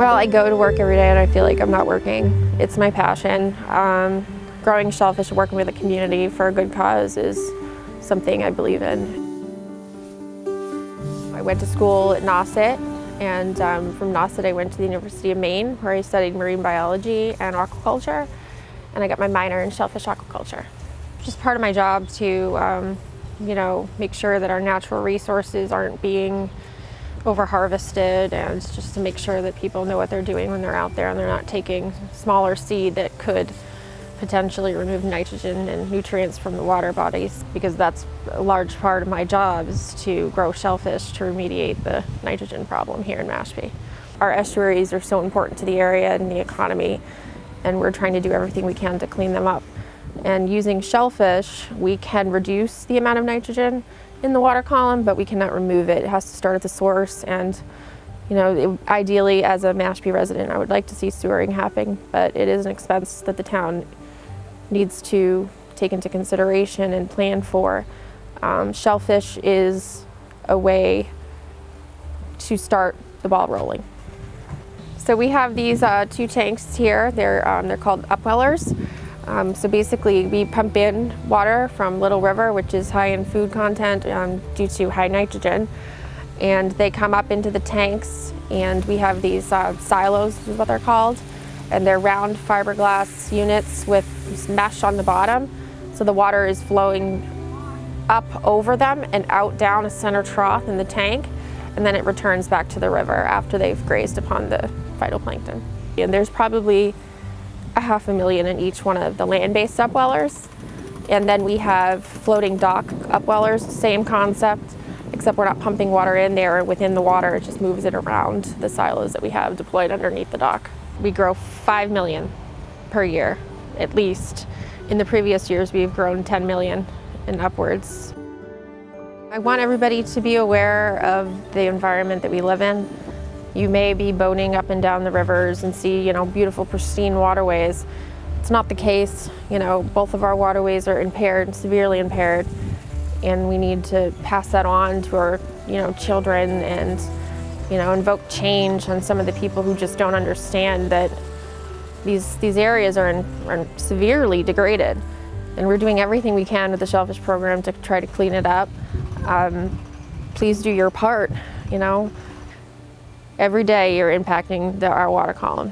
Well, I go to work every day and I feel like I'm not working. It's my passion. Growing shellfish and working with the community for a good cause is something I believe in. I went to school at Nauset, and from Nauset I went to the University of Maine, where I studied marine biology and aquaculture, and I got my minor in shellfish aquaculture. It's just part of my job to make sure that our natural resources aren't being over-harvested, and just to make sure that people know what they're doing when they're out there and they're not taking smaller seed that could potentially remove nitrogen and nutrients from the water bodies, because that's a large part of my job, is to grow shellfish to remediate the nitrogen problem here in Mashpee. Our estuaries are so important to the area and the economy, and we're trying to do everything we can to clean them up. And using shellfish, we can reduce the amount of nitrogen in the water column, but we cannot remove it. It has to start at the source, and ideally, as a Mashpee resident, I would like to see sewering happen, but it is an expense that the town needs to take into consideration and plan for. Shellfish is a way to start the ball rolling. So we have these 2 tanks here. They're called upwellers. So basically, we pump in water from Little River, which is high in food content due to high nitrogen, and they come up into the tanks, and we have these silos, is what they're called, and they're round fiberglass units with mesh on the bottom, so the water is flowing up over them and out down a center trough in the tank, and then it returns back to the river after they've grazed upon the phytoplankton. And there's probably 500,000 in each one of the land-based upwellers. And then we have floating dock upwellers, same concept, except we're not pumping water in there within the water, it just moves it around the silos that we have deployed underneath the dock. We grow 5 million per year, at least. In the previous years, we've grown 10 million and upwards. I want everybody to be aware of the environment that we live in. You may be boating up and down the rivers and see, beautiful, pristine waterways. It's not the case. Both of our waterways are impaired, severely impaired, and we need to pass that on to our, children, and, invoke change on some of the people who just don't understand that these areas are severely degraded, and we're doing everything we can with the Shellfish program to try to clean it up. Please do your part, Every day you're impacting our water column.